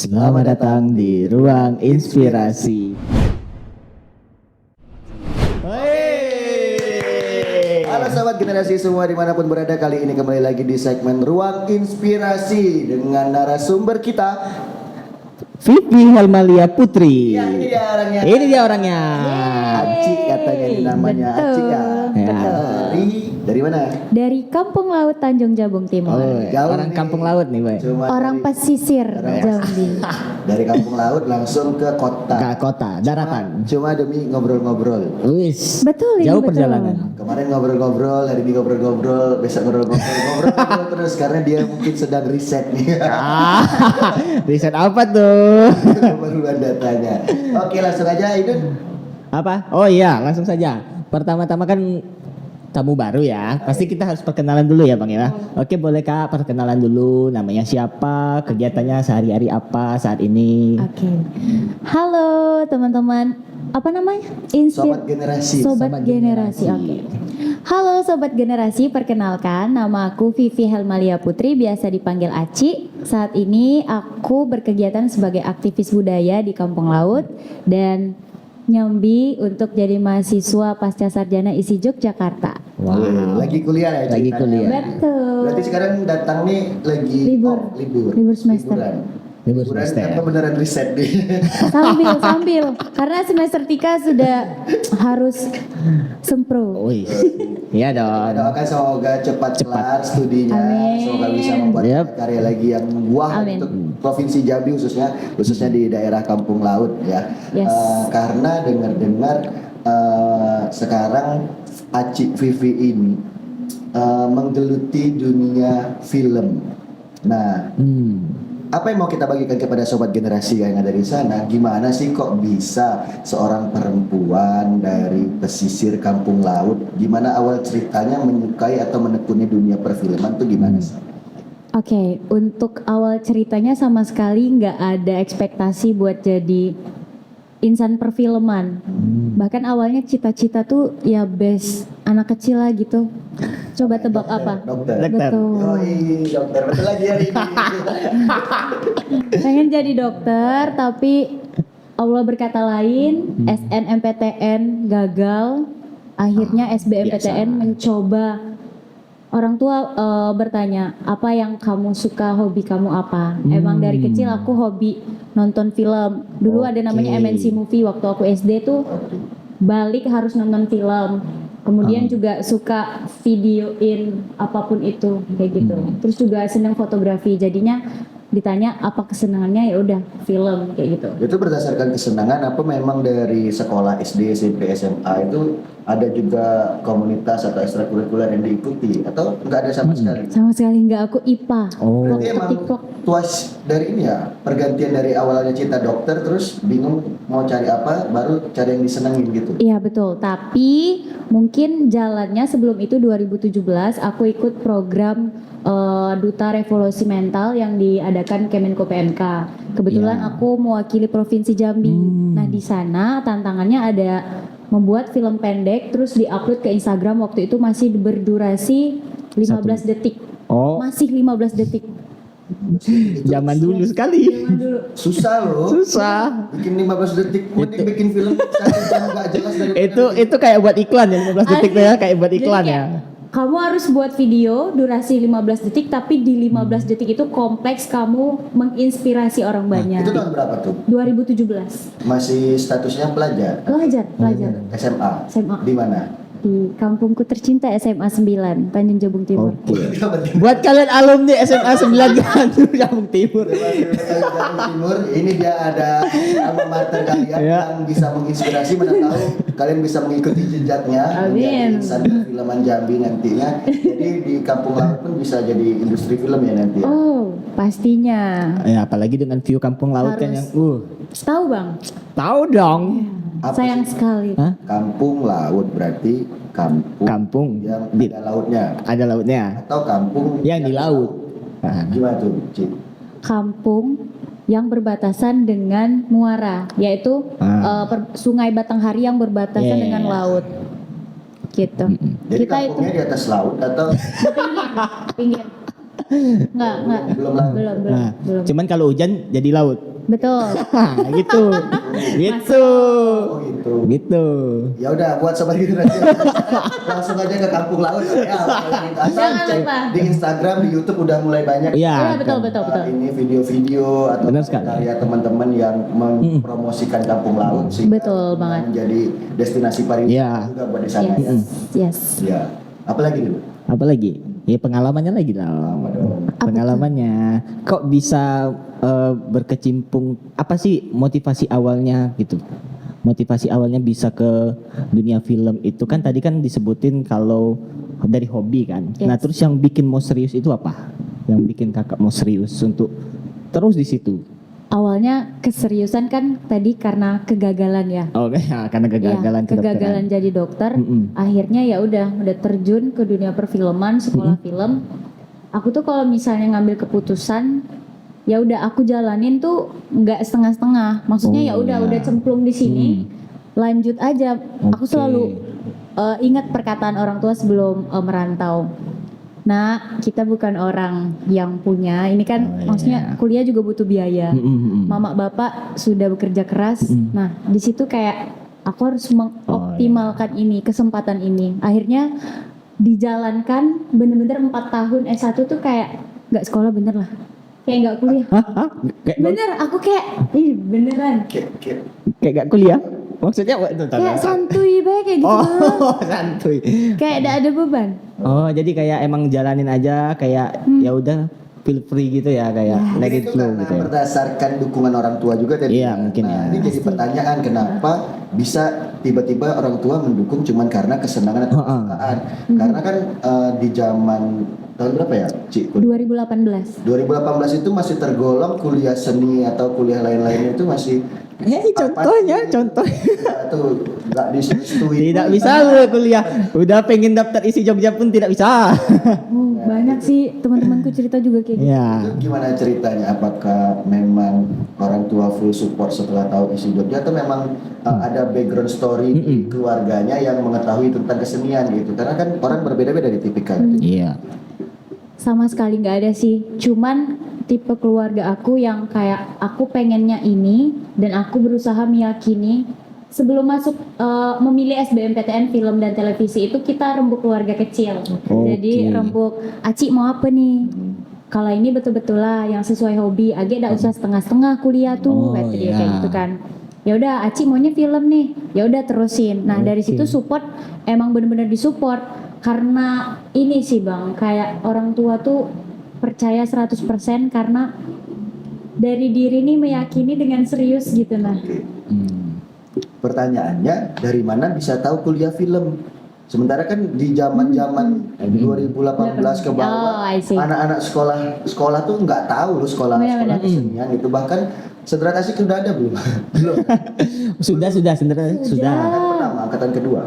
Selamat datang di Ruang Inspirasi. Halo sahabat generasi semua dimanapun berada, kali ini kembali lagi di segmen Ruang Inspirasi dengan narasumber kita. Vivi Helmalia Putri. Ya, ini dia orangnya. Ini dia orangnya. Aci katanya ini namanya. Betul. Aci ya. Ya. Dari mana? Dari Kampung Laut Tanjung Jabung Timur. Oh, Jauh orang nih. kampung laut nih, Bay. Cuma Orang dari, pesisir Jambi. dari kampung laut langsung ke kota. Ke kota, daratan. Cuma demi ngobrol-ngobrol. Wis. Betul ini, Jauh betul. perjalanan. Kemarin ngobrol-ngobrol, hari ini ngobrol-ngobrol, besok ngobrol-ngobrol terus karena dia mungkin sedang riset nih. Riset apa tuh? Pembaruan datanya. Oke, langsung aja Idun. Apa? Oh iya, langsung saja. Pertama-tama kan tamu baru ya. Pasti kita harus perkenalan dulu ya, Bang ya. Oke, boleh Kak perkenalan dulu, namanya siapa, kegiatannya sehari-hari apa saat ini? Oke. Halo teman-teman. Apa namanya? Sobat generasi. Sobat generasi. Oke. Halo Sobat Generasi, perkenalkan nama aku Vivi Helmalia Putri, biasa dipanggil Aci. Saat ini aku berkegiatan sebagai aktivis budaya di Kampung Laut dan nyambi untuk jadi mahasiswa pasca sarjana ISI Yogyakarta. Wow. Lagi kuliah ya? Lagi ceritanya? kuliah. Betul. Berarti sekarang datang nih lagi Libur. libur Semester. Libur Liburan semester. apa beneran riset nih? Sambil karena semester 3 sudah harus sempro. Oh iya dong. Doakan semoga cepat kelar studinya, Amin. semoga bisa membuat Yep. karya lagi yang wah Amin. untuk provinsi Jambi khususnya di daerah Kampung Laut ya. Yes. Karena dengar-dengar sekarang Aci Vivi ini menggeluti dunia film. Nah, apa yang mau kita bagikan kepada sobat generasi yang ada di sana? Gimana sih kok bisa seorang perempuan dari pesisir kampung laut? Gimana awal ceritanya menyukai atau menekuni dunia perfilman tuh gimana sih? Oke, untuk awal ceritanya sama sekali nggak ada ekspektasi buat jadi insan perfilman. Bahkan awalnya cita-cita tuh ya best anak kecil lah gitu. Coba tebak apa? Dokter. Dokter. Betul. Yoi, dokter betul lagi hari ini. Pengen jadi dokter tapi Allah berkata lain, SNMPTN gagal. Akhirnya SBMPTN biasa. mencoba. Orang tua bertanya, apa yang kamu suka, hobi kamu apa? Emang dari kecil aku hobi nonton film. Dulu ada namanya Oke. MNC Movie waktu aku SD tuh balik harus nonton film. Kemudian juga suka videoin apapun itu kayak gitu. Terus juga seneng fotografi. Jadinya ditanya apa kesenangannya, ya udah film kayak gitu. Itu berdasarkan kesenangan apa memang dari sekolah SD, SMP, SMA itu ada juga komunitas atau ekstrakurikuler yang diikuti atau enggak ada sama sekali? Sama sekali nggak, aku IPA. Oh. Berarti Waktu emang TikTok. tuas dari ini ya, pergantian dari awalnya cinta dokter terus bingung mau cari apa, baru cari yang disenengin gitu. Iya betul, tapi mungkin jalannya sebelum itu 2017 aku ikut program Duta Revolusi Mental yang diadakan Kemenko PMK. Kebetulan Iya. aku mewakili Provinsi Jambi. Nah di sana tantangannya ada membuat film pendek terus diupload ke Instagram, waktu itu masih berdurasi 15 detik. Oh, Masih 15 detik. zaman dulu sekali. Zaman dulu. Susah loh. Susah. Bikin 15 detik, mending bikin film 1 jam gak jelas dari Itu kayak buat iklan ya, 15 detik tuh ya, kayak buat Jadi iklan kayak, ya. kamu harus buat video durasi 15 detik, tapi di 15 detik itu kompleks kamu menginspirasi orang banyak. Itu tahun berapa tuh? 2017. Masih statusnya pelajar Pelajar SMA. SMA. Di mana? Di kampungku tercinta SMA 9, Tanjung Jabung Timur. Oke. Buat kalian alumni SMA 9 Gandul Jabung Timur. Jawa Timur, ini dia ada alma mater kalian Ya. yang bisa menginspirasi, mana tahu kalian bisa mengikuti jejaknya Amin. menjadi insan filman Jambi nantinya. Jadi di kampung laut pun bisa jadi industri film ya nanti. Oh, pastinya. Ya, apalagi dengan view kampung laut kan yang Tahu Bang? tahu dong. Apa Sayang sih? sekali. Hah? Kampung laut berarti kampung, Kampung yang di- ada lautnya ada lautnya atau kampung yang di laut. Nah, Gimana tuh, Ci? Kampung yang berbatasan dengan muara, yaitu Sungai Batanghari yang berbatasan Yeah. dengan laut. Gitu. Jadi Kita itu kampungnya di atas laut atau pinggir. Enggak. belum laut? Belum. Nah, cuman kalau hujan jadi laut. Betul. gitu. Gitu. Oh gitu. Gitu. Ya udah buat sobat generasi langsung aja ke Kampung Laut ya. Asal Jangan cek lupa. di Instagram, di YouTube udah mulai banyak. Iya. Iya, betul betul betul. Ini video-video atau Benar sekali. karya teman-teman yang mempromosikan Kampung Laut sih. Betul banget. Menjadi destinasi pariwisata Iya. juga buat di sana. Yes. Yes. Ya. Apalagi dulu? Apalagi? Ya pengalamannya lagi dong. Pengalamannya. Kok bisa berkecimpung? Apa sih motivasi awalnya gitu? Motivasi awalnya bisa ke dunia film itu kan tadi kan disebutin kalau dari hobi kan. Yes. Nah terus yang bikin mau serius itu apa? Yang bikin kakak mau serius untuk terus di situ? Awalnya keseriusan kan tadi karena kegagalan ya. Oh ya, karena kegagalan Ya, kegagalan jadi dokter. Akhirnya ya udah terjun ke dunia perfilman, sekolah film. Aku tuh kalau misalnya ngambil keputusan, ya udah aku jalanin tuh nggak setengah-setengah. Maksudnya ya Oh, udah ya. cemplung di sini, lanjut aja. Aku Oke. selalu ingat perkataan orang tua sebelum merantau. Nah, kita bukan orang yang punya. Ini kan Oh, iya. maksudnya kuliah juga butuh biaya. Mm-mm. Mama bapak sudah bekerja keras. Nah, di situ kayak aku harus mengoptimalkan ini, kesempatan ini. Akhirnya dijalankan bener-bener 4 tahun S1 tuh kayak nggak sekolah bener lah. Kayak nggak kuliah. Hah? Kayak Bener, aku kayak ih beneran. kayak gak kuliah? Maksudnya what itu? Kayak santuy banget kayak gitu. Oh, santuy. Kayak tidak ada beban. Oh, jadi kayak emang jalanin aja kayak ya udah feel free gitu ya kayak let it Itu flow karena gitu ya. berdasarkan dukungan orang tua juga tadi. Iya, mungkin Nah, ya. ini jadi pertanyaan kenapa bisa tiba-tiba orang tua mendukung cuman karena kesenangan atau kesukaan. Karena kan di zaman tahun berapa ya, Cik? 2018. 2018 itu masih tergolong kuliah seni atau kuliah lain-lainnya itu masih Contohnya, contoh. ya, tuh nggak disetujui. Tidak bisa lu kuliah. Udah pengen daftar isi Jogja pun tidak bisa. Oh, banyak sih teman-temanku cerita juga kayak gitu. Ya. Itu gimana ceritanya? Apakah memang orang tua full support setelah tahu isi Jogja atau memang ada background story di keluarganya yang mengetahui tentang kesenian gitu? Karena kan orang berbeda-beda di tipikal. Iya. Sama sekali nggak ada sih. Cuman tipe keluarga aku yang kayak aku pengennya ini dan aku berusaha meyakini sebelum masuk memilih SBMPTN film dan televisi itu kita rembuk keluarga kecil. Jadi rembuk Aci mau apa nih? Kalau ini betul-betul lah yang sesuai hobi. Age nggak usah setengah-setengah kuliah tuh, kata dia kayak gitu kan. Ya udah Aci maunya film nih. Ya udah terusin. Nah, dari situ support emang bener-bener disupport karena ini sih Bang, kayak orang tua tuh percaya 100% karena dari diri nih meyakini dengan serius gitu nah. Pertanyaannya, dari mana bisa tahu kuliah film? Sementara kan di zaman-zaman 2018 ke bawah, Oh, I see. anak-anak sekolah tuh nggak tahu loh sekolah Benar-benar. kesenian itu. Bahkan Sederhana Asik udah ada belum? Belum. Sudah sebenarnya sudah. Angkatan pertama, angkatan kedua.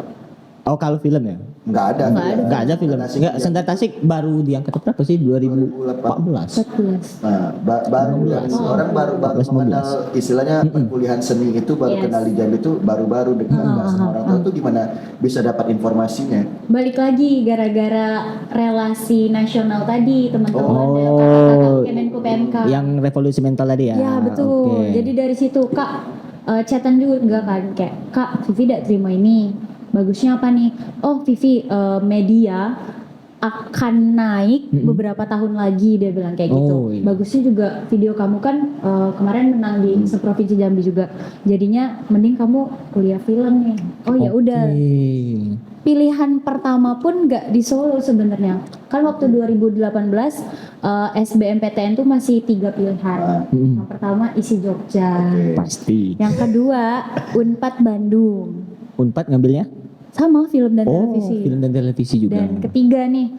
Oh, kalau film ya? Nggak ada. Nggak ada film. Enggak, Sendal Tasik baru diangkat berapa sih? 2014. 14. Nah, baru orang baru 14, mengenal istilahnya perkuliahan seni itu baru Yes. kenal di Jambi itu baru-baru dekat sama orang tua tuh gimana bisa dapat informasinya? Balik lagi gara-gara relasi nasional tadi teman-teman Oh. kakak-kakak Kemenko PMK. Yang revolusi mental tadi ya? Ya betul. Oke. Jadi dari situ Kak chatan juga kan kayak Kak Vivi tidak terima ini. Bagusnya apa nih? Oh Vivi media akan naik beberapa tahun lagi dia bilang kayak gitu. Oh, iya. Bagusnya juga video kamu kan kemarin menang di seprovinsi Jambi juga. Jadinya mending kamu kuliah film nih. Oh ya udah. Oke. Pilihan pertama pun nggak di Solo sebenarnya. Kan waktu 2018 SBMPTN tuh masih 3 pilihan. Yang pertama isi Jogja. Pasti. Yang kedua Unpad Bandung. Unpad ngambilnya? Sama film dan Oh, televisi. film dan televisi juga. Dan ketiga nih,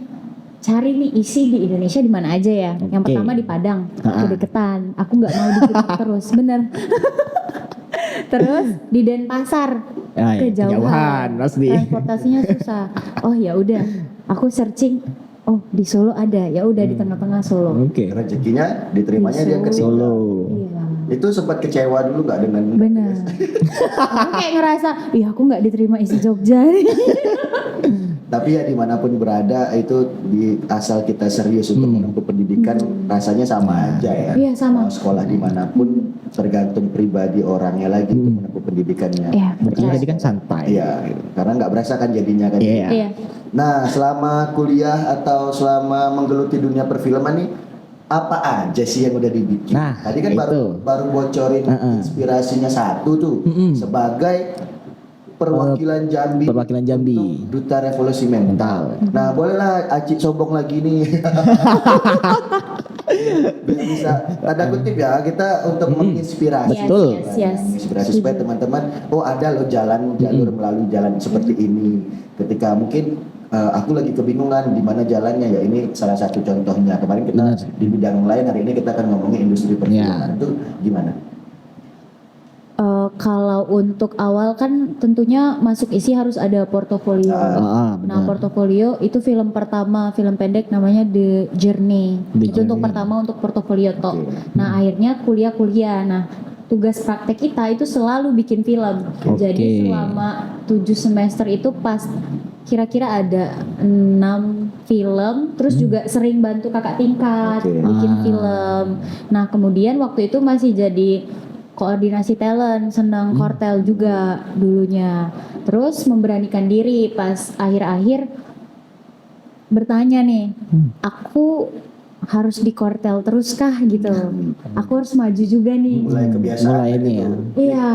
cari nih isi di Indonesia di mana aja ya. Yang Oke. pertama di Padang, Ha-ha. kedeketan. Aku nggak mau dikit terus, bener. Terus di Denpasar, Ah, iya, kejauhan, kejauhan, pasti. transportasinya susah. Oh ya udah, aku searching. Oh di Solo ada, ya udah di tengah-tengah Solo. Oke. Rezekinya diterimanya dia ketiga. Solo. Iya. Itu sempat kecewa dulu nggak dengan Bener. Aku kayak ngerasa, ih aku nggak diterima isi Jogja. Tapi ya dimanapun berada itu di asal kita serius untuk menempuh pendidikan rasanya sama aja ya. Iya, sama. Mau sekolah dimanapun tergantung pribadi orangnya lagi untuk menempuh pendidikannya. Iya, Mungkin betul. jadi kan santai. Iya, gitu. Karena nggak berasa kan jadinya kan. Iya. Iya. Nah, selama kuliah atau selama menggeluti dunia perfilman nih, apa aja sih yang udah dibikin? Nah, Tadi kan itu. baru bocorin inspirasinya satu tuh sebagai perwakilan Jambi. Perwakilan Jambi. Untuk Duta Revolusi Mental. Nah, bolehlah Aci sombong lagi nih. Biar bisa tanda kutip ya kita untuk menginspirasi. Yes, Betul. yes. Menginspirasi supaya teman-teman ada loh jalur melalui jalan seperti ini. Ketika mungkin aku lagi kebingungan di mana jalannya, ya ini salah satu contohnya. Kemarin kita di bidang lain, hari ini kita akan ngomongin industri perfilman. Itu gimana? Kalau untuk awal kan tentunya masuk isi harus ada portofolio. Nah, benar. portofolio itu film pertama, film pendek namanya The Journey. The Itu untuk Journey. pertama untuk portofolio toh. Nah, akhirnya kuliah. Nah, tugas praktek kita itu selalu bikin film. Jadi selama 7 semester itu pas kira-kira ada 6 film, terus juga sering bantu kakak tingkat bikin film. Nah, kemudian waktu itu masih jadi koordinasi talent, senang kortel juga dulunya. Terus memberanikan diri pas akhir-akhir bertanya nih, aku harus di kortel terus kah gitu? Aku harus maju juga nih. Mulai kebiasaan. Mulai ini ya. Iya,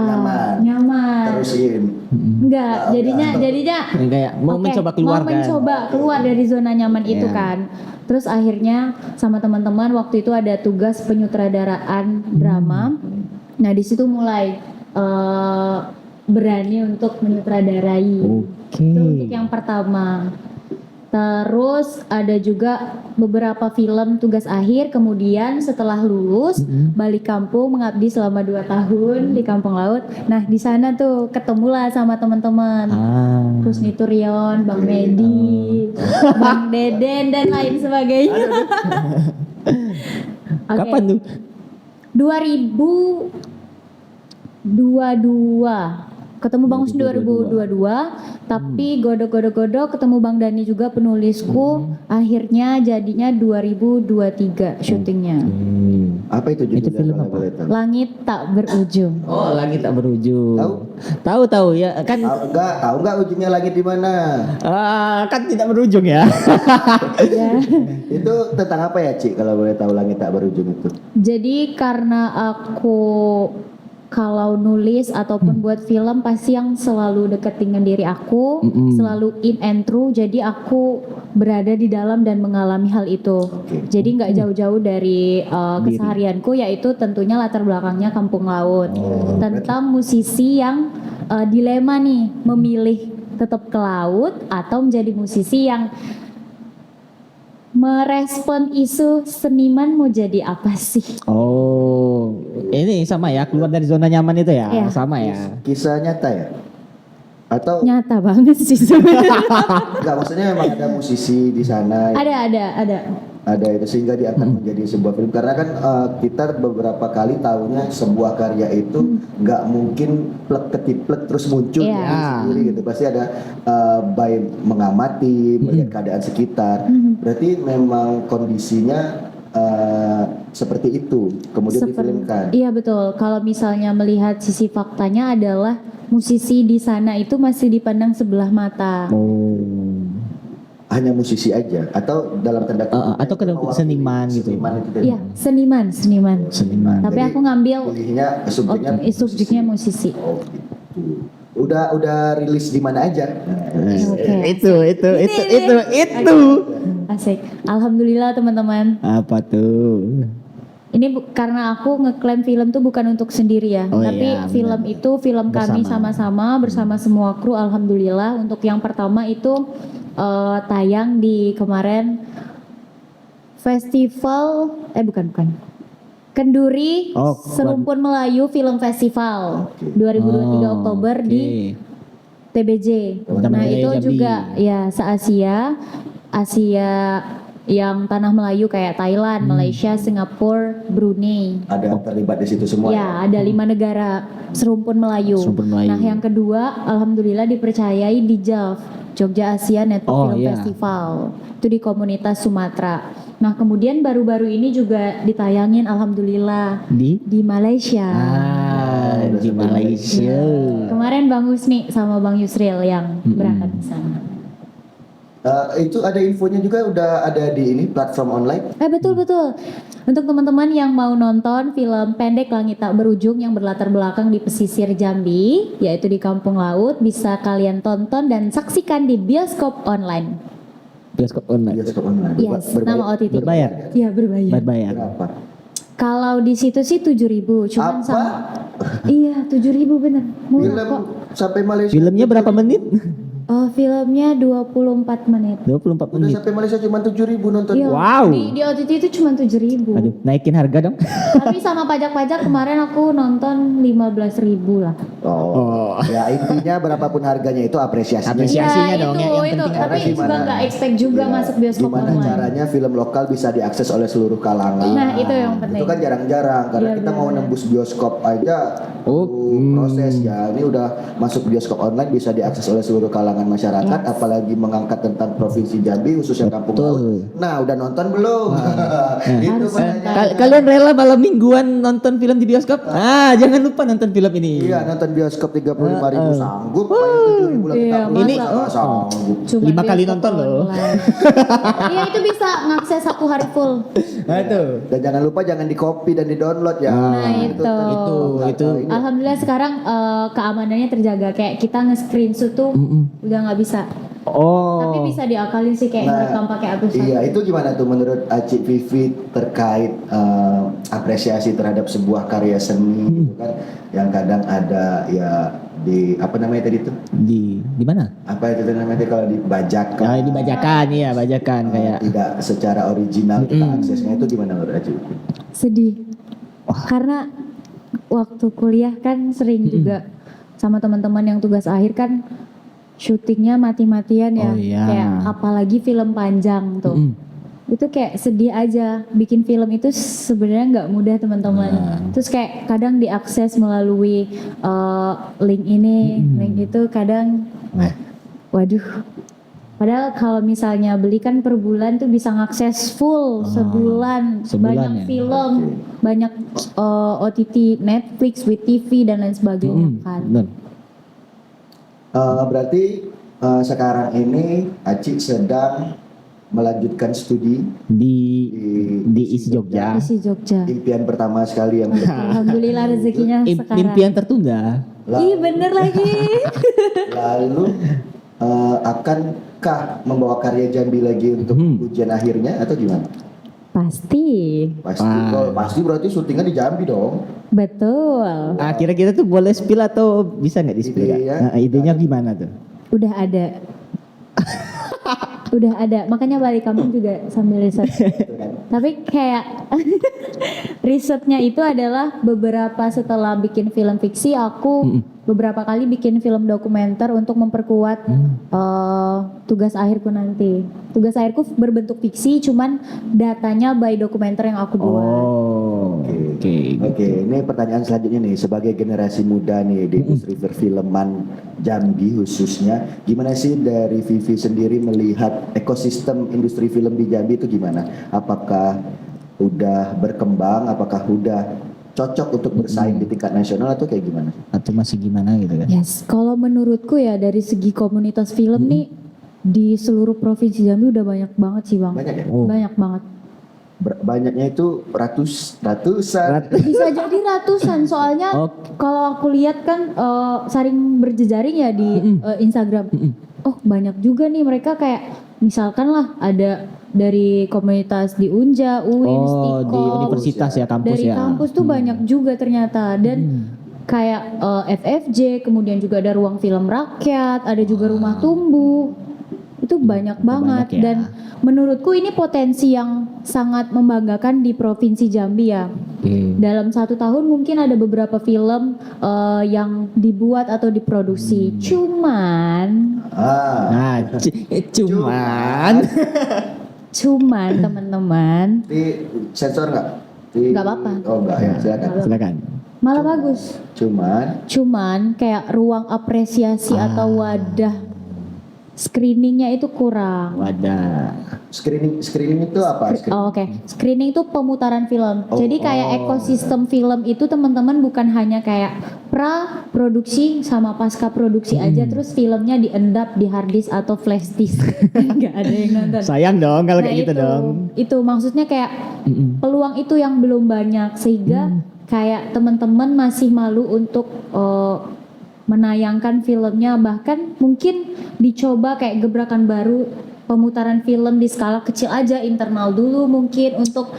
nyaman. Terusin. Enggak, jadinya Yang kayak mau oke, mencoba keluar mau kan. mencoba keluar dari zona nyaman itu kan. Terus akhirnya sama teman-teman waktu itu ada tugas penyutradaraan drama. Nah, di situ mulai berani untuk menyutradarai. Itu untuk yang pertama. Terus ada juga beberapa film tugas akhir, kemudian setelah lulus balik kampung mengabdi selama 2 tahun di Kampung Laut. Nah, di sana tuh ketemulah sama teman-teman. Terus Niturion, Bang Medi, Bang Deden dan lain sebagainya. Oke. Kapan tuh? 2022 ketemu Bang Husni 2022, tapi godok ketemu Bang Dani juga penulisku, akhirnya jadinya 2023 syutingnya. Apa itu judulnya? Itu film kalau apa? boleh tahu? Langit tak berujung. Oh, lagi tak berujung. Tahu? Tahu ya kan. Tahu nggak ujungnya langit di mana? Kan tidak berujung ya. Ya. Itu tentang apa ya, Ci? Kalau boleh tahu langit tak berujung itu? Jadi karena aku kalau nulis ataupun buat film pasti yang selalu dekat dengan diri aku, selalu in and true. Jadi aku berada di dalam dan mengalami hal itu. Jadi nggak jauh-jauh dari keseharianku, yaitu tentunya latar belakangnya Kampung Laut. Tentang musisi yang dilema nih, memilih tetap ke laut atau menjadi musisi yang merespon isu seniman mau jadi apa sih? Oh, ini sama ya, keluar dari zona nyaman itu ya. Iya. Sama ya. Kisah nyata ya? Atau Nyata banget sih sebenarnya. enggak, maksudnya memang ada musisi di sana? Ada. Ada itu sehingga diangkat menjadi sebuah film, karena kan kita beberapa kali tahunya sebuah karya itu nggak mungkin plek ketiplek terus muncul sendiri gitu, pasti ada by mengamati, melihat keadaan sekitar. Berarti memang kondisinya seperti itu kemudian difilmkan. Iya betul. Kalau misalnya melihat sisi faktanya adalah musisi di sana itu masih dipandang sebelah mata. Hanya musisi aja atau dalam tanda kutip atau ke seniman gitu. Seniman itu tadi. Iya, seniman. Tapi Jadi, aku ngambil pilihnya subjeknya musisi. Oh, gitu. Udah rilis di mana aja? Oke. Itu. Asik. Alhamdulillah teman-teman. Apa tuh? Ini karena aku ngeklaim film tuh bukan untuk sendiri ya, Oh tapi iya, film benar. itu film kami Bersama. sama-sama bersama semua kru. Alhamdulillah untuk yang pertama itu tayang di kemarin festival bukan Kenduri Oh, Serumpun Melayu Film Festival 2023 Oktober di TBJ. Nah Jambi. itu juga ya se-Asia yang tanah Melayu kayak Thailand, Malaysia, Singapura, Brunei. Ada terlibat di situ semua. Ya, ada 5 negara serumpun Melayu. Serumpun Melayu. Nah, yang kedua, alhamdulillah dipercayai di JAF, Jogja Asia Network Oh, Film iya. Festival. Itu di komunitas Sumatera. Nah kemudian baru-baru ini juga ditayangin alhamdulillah di Malaysia. Di Malaysia. Kemarin Bang Husni sama Bang Yusril yang berangkat ke sana. Itu ada infonya juga udah ada di ini platform online. Betul. Untuk teman-teman yang mau nonton film pendek Langit Tak Berujung yang berlatar belakang di pesisir Jambi, yaitu di Kampung Laut, bisa kalian tonton dan saksikan di bioskop online. Bioskop online. Yes, nama OTT. Berbayar? Iya, berbayar. Berapa? Kalau di situ sih 7.000, cuman Apa? Iya, 7.000 bener. Murah Film kok. sampai Malaysia. Filmnya berapa menit? Filmnya 24 menit. 24 Udah menit. sampai Malaysia cuma 7.000 nonton. Iya, Wow. Di OTT itu cuma 7.000. Aduh, naikin harga dong. Tapi sama pajak-pajak kemarin aku nonton 15.000 lah. Oh. Ya intinya berapapun harganya itu apresiasinya. Apresiasinya Iya, dong, itu, yang itu. penting Tapi Karena juga nggak expect juga Iya, masuk bioskop gimana online. caranya film lokal bisa diakses oleh seluruh kalangan. Nah, itu yang penting. Itu kan jarang-jarang karena Iya, kita mau benar. nembus bioskop aja proses ya. Ini udah masuk bioskop online bisa diakses oleh seluruh kalangan masyarakat, Yes. apalagi mengangkat tentang provinsi Jambi khususnya Kampung Betul. Laut. Nah, udah nonton belum? Itu Harus pertanyaannya. Kalian rela malam mingguan nonton film di bioskop? Jangan lupa nonton film ini. Iya, nonton bioskop 35.000 sanggup, bayar 7.000 lagi Iya, tak perlu, ini- nggak sanggup. Cuma 5 kali bioskop nonton loh. online. Iya, itu bisa ngakses 1 hari full. Nah itu. Dan jangan lupa jangan di copy dan di download ya. Nah, itu. Itu. Alhamdulillah sekarang keamanannya terjaga. Kayak kita nge-screenshot tuh udah nggak bisa. Oh. Tapi bisa diakalin sih kayak ngerekam pakai aplikasi. Iya, itu gimana tuh menurut Aci Vivi terkait apresiasi terhadap sebuah karya seni gitu kan, yang kadang ada ya di apa namanya tadi tuh? Di mana? Apa itu namanya kalau dibajakan? Ya, dibajakan ya, bajakan kayak. Tidak secara original kita aksesnya, itu gimana menurut Aci Vivi? Sedih. Karena waktu kuliah kan sering juga sama teman-teman yang tugas akhir kan syutingnya mati-matian ya. Oh, iya. Kayak apalagi film panjang tuh. Itu kayak sedih aja. Bikin film itu sebenarnya nggak mudah teman-teman. Terus kayak kadang diakses melalui link ini, link itu kadang waduh. Padahal kalau misalnya beli kan per bulan tuh bisa ngakses full sebulan banyak ya? film, banyak OTT, Netflix, WeTV dan lain sebagainya kan. Bener. Berarti sekarang ini Aci sedang melanjutkan studi Di isi Jogja. Isi Jogja. impian pertama sekali yang Alhamdulillah rezekinya sekarang. Impian tertunda. Ih bener lagi. lalu akankah membawa karya Jambi lagi untuk ujian akhirnya atau gimana? Pasti. Pasti, kalau pasti berarti syutingnya di Jambi dong. Betul. Kira-kira tuh boleh spill atau bisa nggak di spill? Idenya? Idenya gimana tuh? Udah ada. Udah ada. Makanya balik kampung juga sambil riset. Gitu kan. Tapi kayak risetnya itu adalah beberapa setelah bikin film fiksi aku beberapa kali bikin film dokumenter untuk memperkuat tugas akhirku nanti. Tugas akhirku berbentuk fiksi cuman datanya by dokumenter yang aku buat. Oke, ini pertanyaan selanjutnya nih, sebagai generasi muda nih di industri perfilman Jambi khususnya, gimana sih dari Vivi sendiri melihat ekosistem industri film di Jambi itu gimana? Apakah udah berkembang, apakah udah cocok untuk bersaing di tingkat nasional atau kayak gimana? Atau masih gimana gitu kan? Yes, kalau menurutku ya dari segi komunitas film nih di seluruh provinsi Jambi udah banyak banget sih Bang. Banyak ya? Banyak banget. Banyaknya itu ratusan. Bisa jadi ratusan soalnya kalau aku lihat kan saling berjejaring ya di Instagram. Oh banyak juga nih mereka kayak misalkan lah ada dari komunitas di Unja, UIN, Stikom, di universitas ya, kampus dari ya. kampus tuh banyak juga ternyata dan kayak FFJ, kemudian juga ada ruang film rakyat, ada juga rumah tumbuh. Itu banyak banget banyak ya. dan menurutku ini potensi yang sangat membanggakan di provinsi Jambi ya. Dalam 1 tahun mungkin ada beberapa film yang dibuat atau diproduksi. Cuman teman-teman Di sensor nggak? Nggak apa-apa. Oh nggak ya, silakan. malah bagus. Cuman Cuman kayak ruang apresiasi atau wadah screeningnya itu kurang. Wadah. Screening itu apa? Oh, oke. Screening itu pemutaran film. Oh, Jadi kayak ekosistem film itu teman-teman bukan hanya kayak pra produksi sama pasca produksi aja terus filmnya diendap di hard disk atau flash disk. Nggak ada yang nonton. Sayang dong kalau Nah, kayak gitu itu, dong. Itu maksudnya kayak peluang itu yang belum banyak sehingga kayak teman-teman masih malu untuk menayangkan filmnya, bahkan mungkin dicoba kayak gebrakan baru pemutaran film di skala kecil aja internal dulu mungkin untuk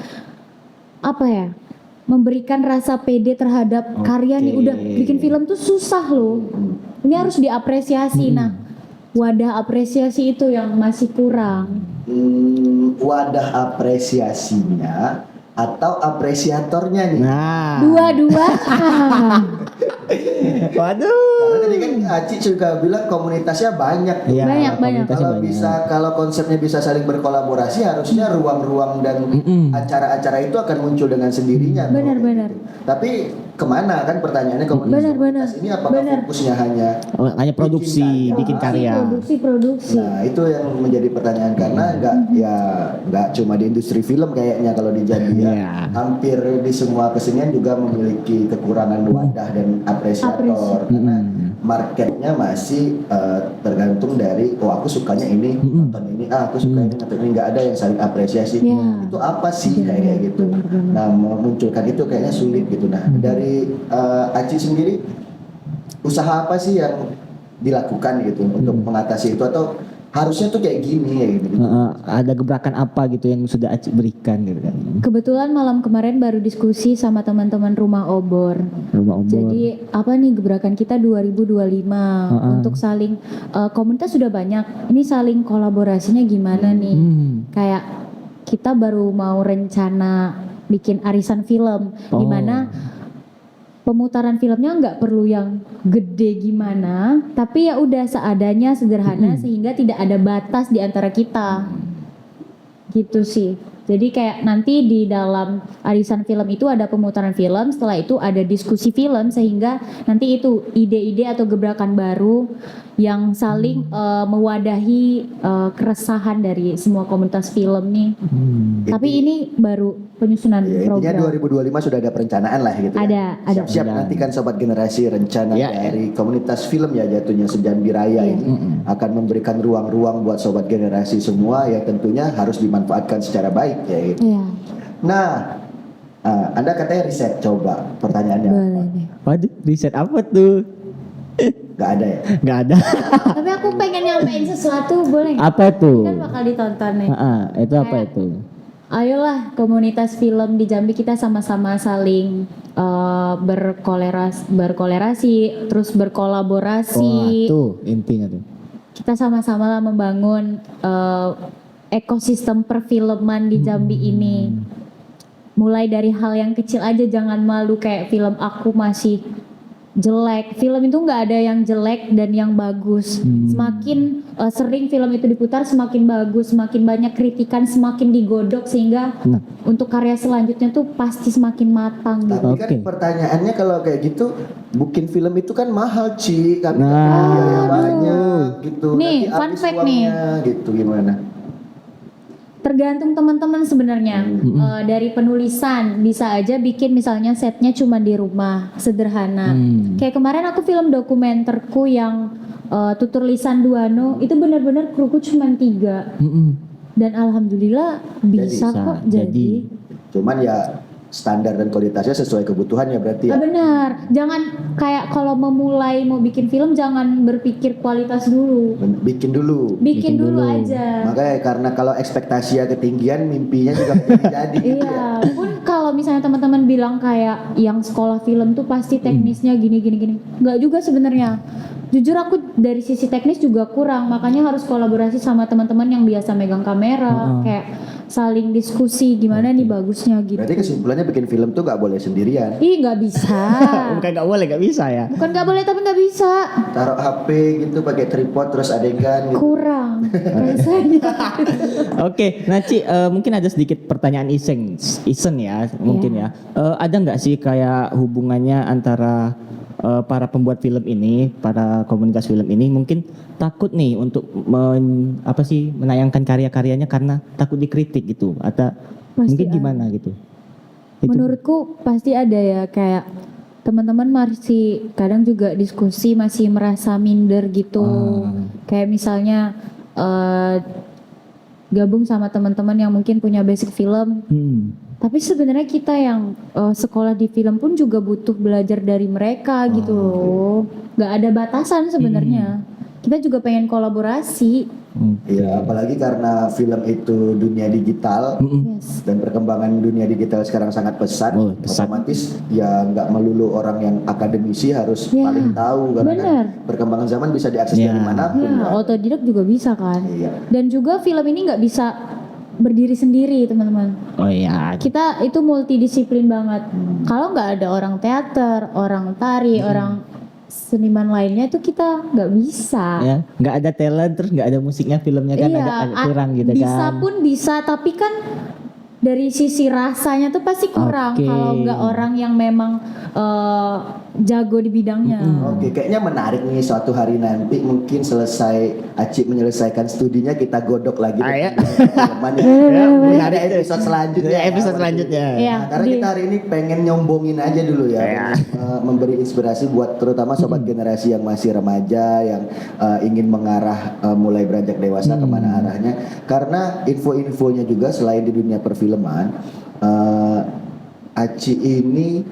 apa ya, memberikan rasa pede terhadap karya nih. Udah bikin film tuh susah loh, ini harus diapresiasi. Nah, wadah apresiasi itu yang masih kurang. Wadah apresiasinya atau apresiatornya nih? Nah. Dua-dua. Waduh. Karena tadi kan Aci juga bilang komunitasnya banyak. Iya, Banyak. komunitasnya Kalau bisa, kalau konsepnya bisa saling berkolaborasi, harusnya ruang-ruang dan acara-acara itu akan muncul dengan sendirinya. loh, Benar, kayak benar. gitu. Tapi kemana kan pertanyaannya komunitas ini apakah Benar. fokusnya hanya Hanya produksi, bikin karya. Produksi. Nah itu yang menjadi pertanyaan karena nggak cuma di industri film kayaknya kalau di Jambi ya, Iya. hampir di semua kesenian juga memiliki kekurangan wadah dan apresiator karena marketnya masih tergantung dari aku sukanya ini nonton ini aku suka ini nonton ini, nggak ada yang saling apresiasi. Iya. Itu apa sih kayak gitu. Nah memunculkan itu kayaknya sulit gitu. Nah dari Aci sendiri usaha apa sih yang dilakukan gitu untuk mengatasi itu atau harusnya tuh kayak gini ya gitu. Ada gebrakan apa gitu yang sudah Aci berikan gitu kan. Kebetulan malam kemarin baru diskusi sama teman-teman Rumah Obor. Rumah Obor. Jadi apa nih gebrakan kita 2025 untuk saling komunitas sudah banyak. Ini saling kolaborasinya gimana nih? Kayak kita baru mau rencana bikin arisan film di mana pemutaran filmnya nggak perlu yang gede gimana, tapi ya udah seadanya sederhana sehingga tidak ada batas di antara kita. Gitu sih. Jadi kayak nanti di dalam arisan film itu ada pemutaran film, setelah itu ada diskusi film sehingga nanti itu ide-ide atau gebrakan baru yang saling mewadahi keresahan dari semua komunitas film nih. Tapi ini baru penyusunan Ya, intinya program. 2025 sudah ada perencanaan lah gitu. Ada. Siap-siap nanti kan sobat generasi rencana Ya. dari komunitas film ya jatuhnya Sejambi Raya ini akan memberikan ruang-ruang buat sobat generasi semua yang tentunya harus dimanfaatkan secara baik ya gitu. Iya, Nah, Anda katanya riset, coba pertanyaannya apa? boleh deh. Waduh, riset apa tuh? Gak ada ya? Nggak ada. Tapi aku pengen nyampein sesuatu, boleh nggak? Apa tuh? Kan bakal ditonton nih. Itu apa Kayak- itu? Ayolah komunitas film di Jambi kita sama-sama saling berkolerasi, terus berkolaborasi. Tuh intinya tuh. Kita sama-sama lah membangun ekosistem perfilman di Jambi ini. Mulai dari hal yang kecil aja, jangan malu kayak film aku masih jelek. Film itu nggak ada yang jelek dan yang bagus. Semakin sering film itu diputar semakin bagus, semakin banyak kritikan, semakin digodok sehingga untuk karya selanjutnya tuh pasti semakin matang gitu. Tapi kan Oke. pertanyaannya kalau kayak gitu, bikin film itu kan mahal, Ci. Kami Nah. kan biaya banyak gitu. Nih, Nanti fun habis fact uangnya, gitu gimana? Tergantung teman-teman sebenarnya. Dari penulisan bisa aja bikin misalnya setnya cuma di rumah sederhana. Kayak kemarin aku film dokumenterku yang tutur lisan Duano itu benar-benar kruku cuma 3 dan alhamdulillah bisa Bisa, kok jadi. jadi. Cuman ya standar dan kualitasnya sesuai kebutuhan ya berarti ya. Benar, jangan kayak kalau memulai mau bikin film jangan berpikir kualitas dulu. Bikin dulu. Bikin dulu aja. Makanya karena kalau ekspektasinya ketinggian, mimpinya juga jadi gitu ya. Iya, pun kalau misalnya teman-teman bilang kayak yang sekolah film tuh pasti teknisnya gini. Enggak juga sebenarnya. Jujur aku dari sisi teknis juga kurang, makanya harus kolaborasi sama teman-teman yang biasa megang kamera, kayak saling diskusi gimana nih bagusnya gitu. Berarti kesimpulannya bikin film tuh nggak boleh sendirian. Ih nggak bisa. Bukan nggak boleh, nggak bisa ya. Bukan nggak boleh tapi nggak bisa. Taruh HP gitu pakai tripod terus adegan gitu. Kurang rasanya. Oke, nah Ci, mungkin ada sedikit pertanyaan iseng ya, mungkin ya. Ada nggak sih kayak hubungannya antara para pembuat film ini, para komunitas film ini mungkin takut nih untuk menayangkan karya-karyanya karena takut dikritik gitu, atau Pasti mungkin ada. gimana gitu? Itu. Menurutku pasti ada ya, kayak teman-teman masih kadang juga diskusi masih merasa minder gitu. Kayak misalnya gabung sama teman-teman yang mungkin punya basic film. Tapi sebenarnya kita yang sekolah di film pun juga butuh belajar dari mereka gitu loh. Gak ada batasan sebenarnya. Kita juga pengen kolaborasi. Iya, apalagi karena film itu dunia digital Yes. dan perkembangan dunia digital sekarang sangat pesat, Oh, pesat. otomatis ya nggak melulu orang yang akademisi harus Ya, paling tahu karena kan benar. perkembangan zaman bisa diakses Ya. dari manapun. Ya, kan. otodidak juga bisa kan. Iya. Dan juga film ini nggak bisa berdiri sendiri teman-teman. Oh iya. Kita itu multidisiplin banget. Kalau nggak ada orang teater, orang tari, orang seniman lainnya itu kita nggak bisa. Ya, nggak ada talent terus nggak ada musiknya, filmnya kan agak kurang gitu bisa kan. pun bisa, tapi kan dari sisi rasanya tuh pasti kurang Oke. kalau nggak orang yang memang jago di bidangnya. Oke, kayaknya menarik nih suatu hari nanti mungkin selesai Acik menyelesaikan studinya kita godok lagi. Ya, Ada episode selanjutnya. episode selanjutnya. Iya, Nah, karena kita hari ini pengen nyombongin aja dulu ya, memberi inspirasi buat terutama sobat generasi yang masih remaja, yang ingin mengarah mulai beranjak dewasa kemana arahnya. Karena info-infonya juga selain di dunia perfilman, Aci ini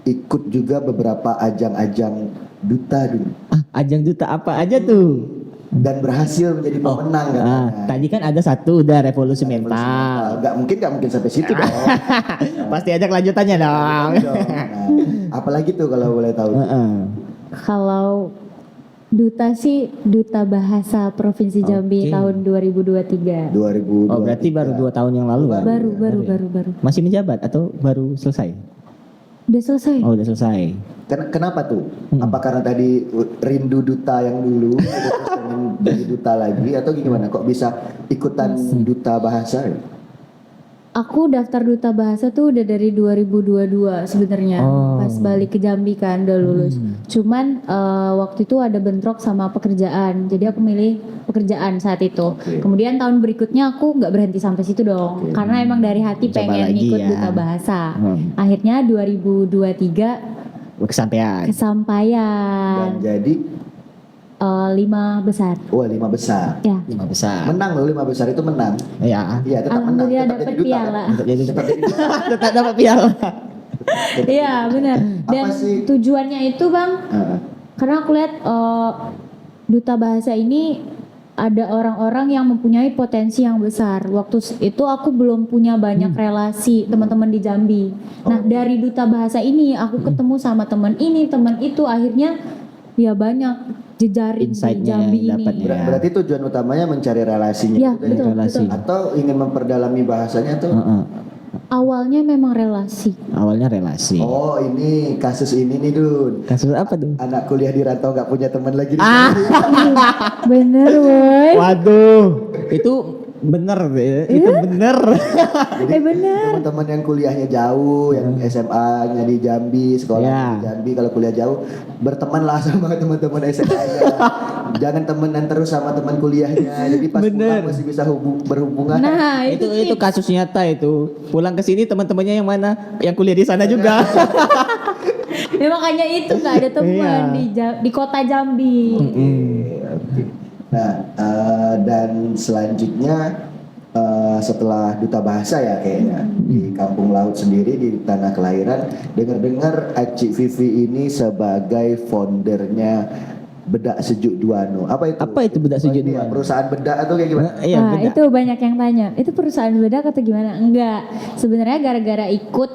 ikut juga beberapa ajang-ajang duta dulu Ajang duta apa aja tuh? dan berhasil menjadi pemenang katanya. Tadi kan ada satu udah revolusi mental. Nggak mungkin sampai situ dong. Pasti ada kelanjutannya dong. Nah, apalagi tuh kalau boleh tahu. Kalau duta sih duta bahasa Provinsi Jambi Oke. tahun 2023. 2023. Oh berarti baru 2 tahun yang lalu kan? Baru. Masih menjabat atau baru selesai? Udah selesai. Oh udah selesai. Kenapa tuh? Apa karena tadi rindu duta yang dulu, terus pengen jadi duta lagi, atau gimana? Kok bisa ikutan duta bahasa? Aku daftar duta bahasa tuh udah dari 2022 sebenarnya. Oh. Pas balik ke Jambi kan udah lulus. Cuman waktu itu ada bentrok sama pekerjaan. Jadi aku milih pekerjaan saat itu. Oke. Kemudian tahun berikutnya aku nggak berhenti sampai situ dong. Karena emang dari hati Coba pengen lagi ikut ya. duta bahasa. Akhirnya Akhirnya 2023 kesampaian. kesampaian Dan jadi 5 besar. 5 besar. Ya. 5 besar. Menang loh 5 besar itu menang. Ya. Iya tetap menang. Alhamdulillah Tetap dapet jadi duta, piala. kan? Jadi Tetap jadi duta. tetap dapat piala. Iya benar. Dan Apa sih? tujuannya itu bang, Heeh. karena aku lihat duta bahasa ini ada orang-orang yang mempunyai potensi yang besar. Waktu itu aku belum punya banyak relasi teman-teman di Jambi. Nah dari duta bahasa ini aku ketemu sama teman ini, teman itu, akhirnya ya banyak jejaring di Insight-nya Jambi yang ini. dapat ya. Berarti tujuan utamanya mencari relasinya. Ya gitu ya? betul, relasi. betul. Atau ingin memperdalami bahasanya tuh. Awalnya memang relasi. Awalnya relasi. Oh ini kasus ini nih Dun. Kasus apa tuh? Anak kuliah di rantau nggak punya teman lagi di Ah. sini. Bener woi. Waduh, itu bener ya. Itu bener. Jadi Bener. teman-teman yang kuliahnya jauh, yang SMA-nya di Jambi, sekolah Ya. di Jambi, kalau kuliah jauh bertemanlah sama teman-teman SMA-nya. Jangan temenan terus sama teman kuliahnya. Jadi pas Bener. pulang masih bisa berhubungan. Nah itu kasus nyata itu. Pulang ke sini teman-temannya yang mana? Yang kuliah di sana juga. Ya makanya itu nggak ada teman di kota Jambi. Oke. Nah, dan selanjutnya setelah duta bahasa ya kayaknya di kampung laut sendiri di tanah kelahiran, dengar-dengar Aci Vivi ini sebagai foundernya Bedak Sejuk Duano. Apa itu Bedak Sejuk ini ya, Duano? perusahaan bedak atau kayak gimana? Iya, Nah beda. itu banyak yang tanya, itu perusahaan bedak atau gimana? Enggak, sebenarnya gara-gara ikut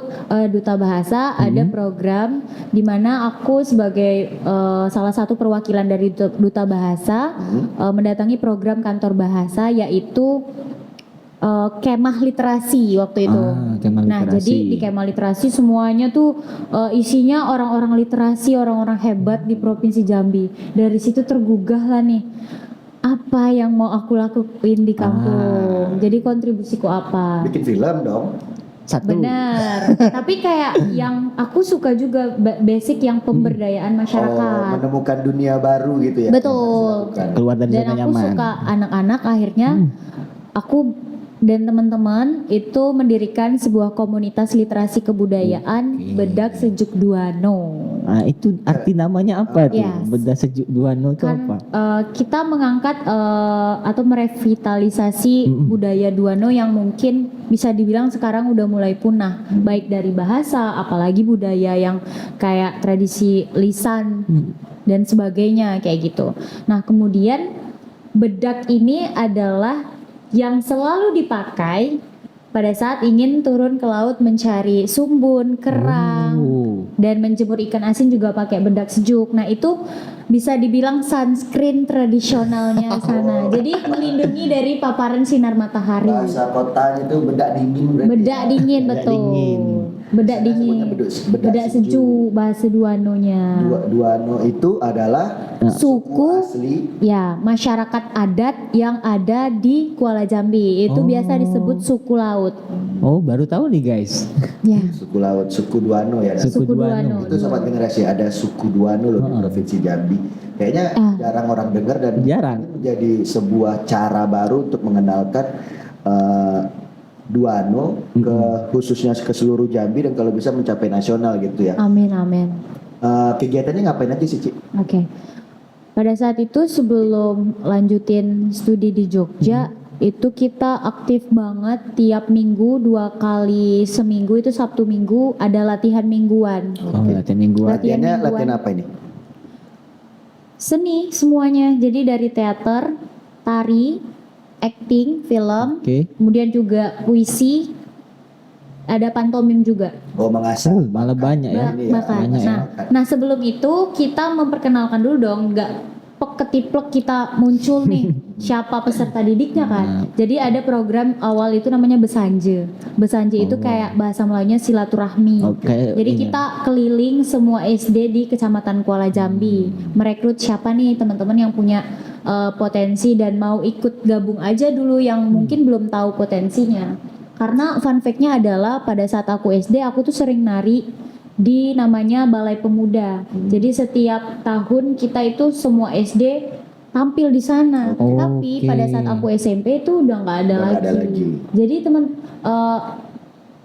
duta bahasa ada program di mana aku sebagai salah satu perwakilan dari duta bahasa mendatangi program kantor bahasa yaitu kemah literasi waktu itu. Kemah Nah literasi. jadi di kemah literasi semuanya tuh isinya orang-orang literasi, orang-orang hebat di provinsi Jambi. Dari situ tergugah lah nih, apa yang mau aku lakuin di kampung. Jadi kontribusiku apa? Bikin film dong. satu. Benar. Tapi kayak yang aku suka juga basic yang pemberdayaan masyarakat. Menemukan dunia baru gitu ya. Betul. Keluar dari Dan zona aku nyaman. suka anak-anak, akhirnya aku dan teman-teman itu mendirikan sebuah komunitas literasi kebudayaan Bedak Sejuk Duano. Nah, itu arti namanya apa tuh? Yes. Bedah Sejuk Duano itu Kan apa? kita mengangkat atau merevitalisasi budaya Duano yang mungkin bisa dibilang sekarang udah mulai punah, baik dari bahasa, apalagi budaya yang kayak tradisi lisan dan sebagainya kayak gitu. Nah, kemudian bedak ini adalah yang selalu dipakai pada saat ingin turun ke laut mencari sumbun, kerang, dan menjemur ikan asin juga pakai bedak sejuk. Nah, itu bisa dibilang sunscreen tradisionalnya sana. Jadi melindungi dari paparan sinar matahari. Bahasa kotanya itu bedak dingin berarti. Bedak dingin, Bedak betul. dingin. Bedak Sana dingin. sebutnya Bedak sejuk bahasa Duanonya. Duano itu adalah Suku asli ya masyarakat adat yang ada di Kuala Jambi. Itu biasa disebut suku laut. Oh, baru tahu nih guys. Ya. suku laut, suku Duano ya. Suku Duano. Itu sobat generasi ada suku Duano loh di Provinsi Jambi. Kayaknya jarang orang dengar dan Jarang. ini menjadi sebuah cara baru untuk mengenalkan Duano ke khususnya ke seluruh Jambi dan kalau bisa mencapai nasional gitu ya. Amin amin. Kegiatannya ngapain aja sih, Ci? Oke. Pada saat itu sebelum lanjutin studi di Jogja, itu kita aktif banget tiap minggu 2 kali seminggu itu Sabtu Minggu ada latihan mingguan. Oh, latihan mingguan. Latihannya mingguan. latihan apa ini? Seni semuanya. Jadi dari teater, tari, acting, film, Oke. kemudian juga puisi, ada pantomim juga. Oh, mengasah. Malah banyak ya. Ini ya, Bahkan. banyak ya. Nah sebelum itu kita memperkenalkan dulu dong, nggak ketiplek kita muncul nih siapa peserta didiknya kan. Jadi ada program awal itu namanya Besanje. Besanje itu kayak bahasa Melayunya silaturahmi. Oke, Jadi ini. kita keliling semua SD di Kecamatan Kuala Jambi, merekrut siapa nih teman-teman yang punya potensi dan mau ikut gabung aja dulu yang mungkin belum tahu potensinya. Karena fun fact-nya adalah pada saat aku SD aku tuh sering nari di namanya Balai Pemuda. Jadi setiap tahun kita itu semua SD tampil di sana. Oke. Tapi pada saat aku SMP itu udah nggak ada, Udah nggak ada lagi. Jadi teman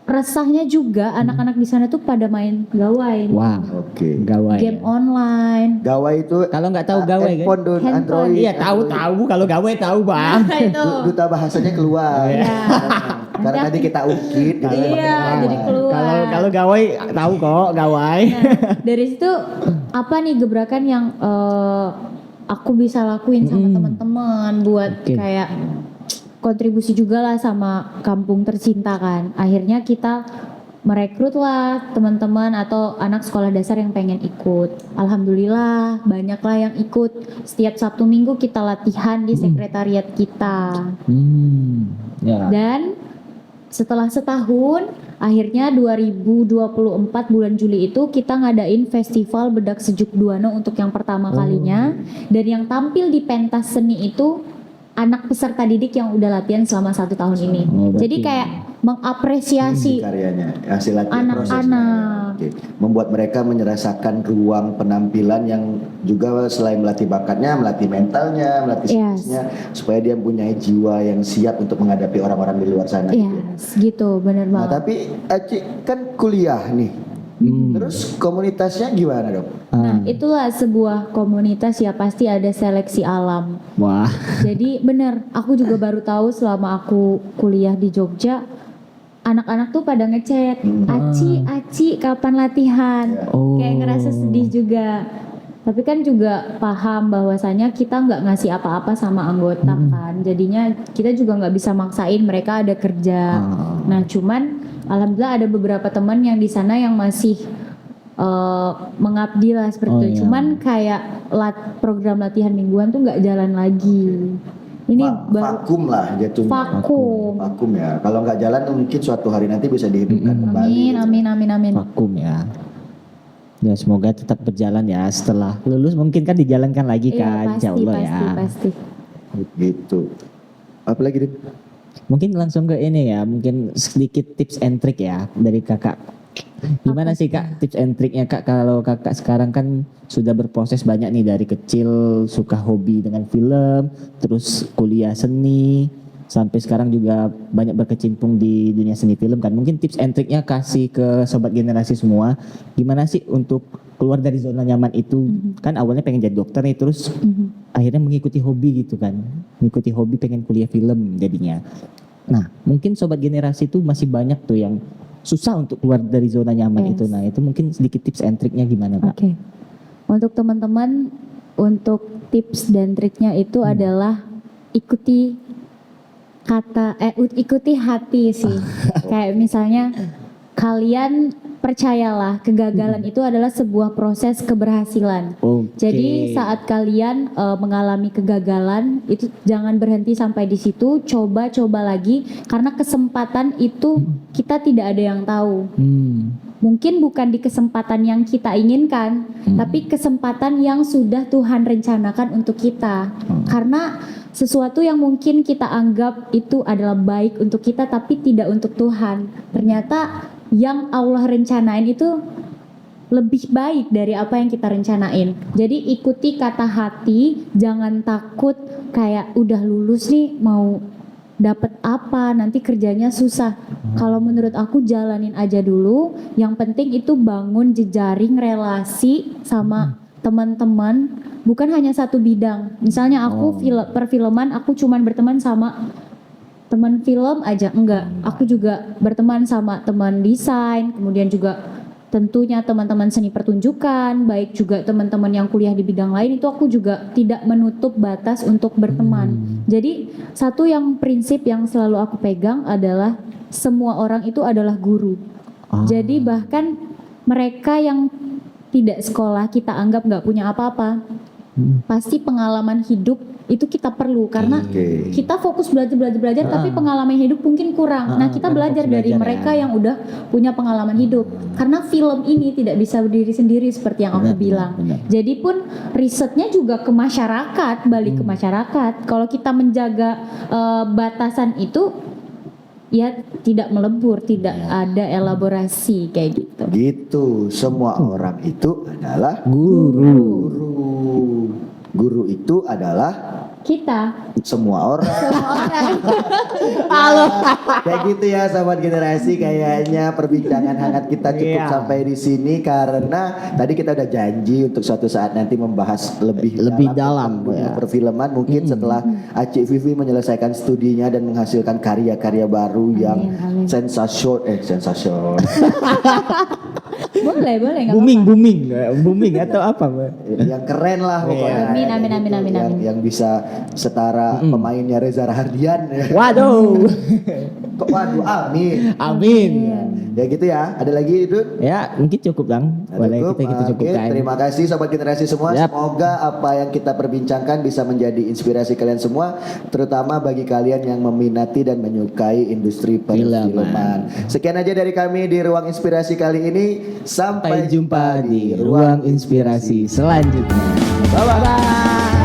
resahnya juga anak-anak di sana tuh pada main gawai, Wah, Oke. gawai. game online. Gawai itu Kalau nggak tahu gawai kan? handphone dan Handphone. Android. Iya, tahu kalau gawai tahu, Bang. Nah, itu. Duta bahasanya keluar. Ya. Karena tadi kita ungkit. jadi Iya, keluar. jadi keluar. Kalau gawai tahu kok, gawai. Nah, dari situ apa nih gebrakan yang aku bisa lakuin sama teman-teman buat Oke. kayak kontribusi juga lah sama kampung tercinta kan. Akhirnya kita merekrut lah teman-teman atau anak sekolah dasar yang pengen ikut. Alhamdulillah banyak lah yang ikut. Setiap Sabtu Minggu kita latihan di sekretariat kita. Ya. Dan setelah setahun, akhirnya 2024 bulan Juli itu kita ngadain festival Bedak Sejuk Duano untuk yang pertama kalinya. Dan yang tampil di pentas seni itu anak peserta didik yang udah latihan selama 1 tahun ini. Oh, berarti- Jadi kayak mengapresiasi karyanya, hasil latihan Anak-anak. prosesnya. Oke. Membuat mereka merasakan ruang penampilan yang juga selain melatih bakatnya, melatih mentalnya, melatih Yes. psikisnya, supaya dia mempunyai jiwa yang siap untuk menghadapi orang-orang di luar sana. gitu. yes, gitu, bener Nah, banget. tapi Aci kan kuliah nih. Terus komunitasnya gimana dong? Nah, itulah sebuah komunitas ya pasti ada seleksi alam. Wah. Jadi bener, aku juga baru tahu selama aku kuliah di Jogja, anak-anak tuh pada ngechat, Aci, kapan latihan? Oh. Kayak ngerasa sedih juga. Tapi kan juga paham bahwasanya kita nggak ngasih apa-apa sama anggota kan. Jadinya kita juga nggak bisa maksain mereka ada kerja. Nah cuman alhamdulillah ada beberapa teman yang di sana yang masih mengabdi lah seperti Oh, itu. iya. Cuman kayak program latihan mingguan tuh nggak jalan lagi. Ini baru Vakum lah jatuhnya. vakum. Vakum ya. Kalau nggak jalan mungkin suatu hari nanti bisa dihidupkan kembali. Amin, gitu. amin, amin, amin. Vakum ya. Ya semoga tetap berjalan ya setelah lulus mungkin kan dijalankan lagi Iya kan, insya pasti, Allah pasti, ya. pasti. Gitu. Apalagi Din? Mungkin langsung ke ini ya, mungkin sedikit tips and trick ya dari kakak. Gimana sih kak tips and triknya kak kalau kakak sekarang kan sudah berproses banyak nih dari kecil suka hobi dengan film, terus kuliah seni, sampai sekarang juga banyak berkecimpung di dunia seni film kan. Mungkin tips and triknya kasih ke sobat generasi semua, gimana sih untuk keluar dari zona nyaman itu. Kan awalnya pengen jadi dokter nih, terus akhirnya mengikuti hobi gitu kan, mengikuti hobi pengen kuliah film jadinya. Nah mungkin sobat generasi itu masih banyak tuh yang susah untuk keluar dari zona nyaman itu. Nah itu mungkin sedikit tips and triknya gimana kak? Oke. Untuk teman-teman, untuk tips dan triknya itu adalah ikuti ikuti hati sih. Kayak misalnya kalian percayalah kegagalan itu adalah sebuah proses keberhasilan. Oke. Jadi saat kalian mengalami kegagalan itu jangan berhenti sampai di situ, coba lagi karena kesempatan itu kita tidak ada yang tahu. Mungkin bukan di kesempatan yang kita inginkan, tapi kesempatan yang sudah Tuhan rencanakan untuk kita. Karena sesuatu yang mungkin kita anggap itu adalah baik untuk kita tapi tidak untuk Tuhan. Ternyata yang Allah rencanain itu lebih baik dari apa yang kita rencanain. Jadi ikuti kata hati, jangan takut kayak udah lulus nih mau dapat apa, nanti kerjanya susah. Kalau menurut aku jalanin aja dulu. Yang penting itu bangun jejaring relasi sama teman-teman, bukan hanya satu bidang. Misalnya aku perfilman, aku cuman berteman sama teman film aja, enggak. Aku juga berteman sama teman desain, kemudian juga tentunya teman-teman seni pertunjukan, baik juga teman-teman yang kuliah di bidang lain, itu aku juga tidak menutup batas untuk berteman. Jadi satu yang prinsip yang selalu aku pegang adalah semua orang itu adalah guru. Jadi bahkan mereka yang tidak sekolah kita anggap nggak punya apa-apa, pasti pengalaman hidup itu kita perlu karena kita fokus belajar tapi pengalaman hidup mungkin kurang. Nah kita belajar dari mereka yang udah punya pengalaman hidup karena film ini tidak bisa berdiri sendiri seperti yang aku bilang. Jadi pun risetnya juga ke masyarakat, balik ke masyarakat. Kalau kita menjaga batasan itu ya tidak melebur, tidak ada elaborasi kayak gitu. Gitu, semua orang itu adalah Guru. Guru itu adalah Kita semua orang. Halo. Kayak gitu ya sahabat generasi, kayaknya perbincangan hangat kita cukup sampai di sini karena tadi kita udah janji untuk suatu saat nanti membahas lebih dalam dunia perfilman. Mungkin setelah Acik Vivi menyelesaikan studinya dan menghasilkan karya-karya baru yang sensasional. boleh nggak booming atau apa Mbak? Yang keren lah pokoknya. Amin. Yang bisa setara pemainnya Reza Rahardian. Waduh. Waduh, amin. Ya gitu ya. Ada lagi Dut? Ya mungkin cukup Bang. Boleh kita cukupkan. Terima kasih sobat generasi semua. Yap. Semoga apa yang kita perbincangkan bisa menjadi inspirasi kalian semua, terutama bagi kalian yang meminati dan menyukai industri perfilman. Sekian aja dari kami di Ruang Inspirasi kali ini. Sampai Sampai jumpa di ruang inspirasi selanjutnya. Bye bye.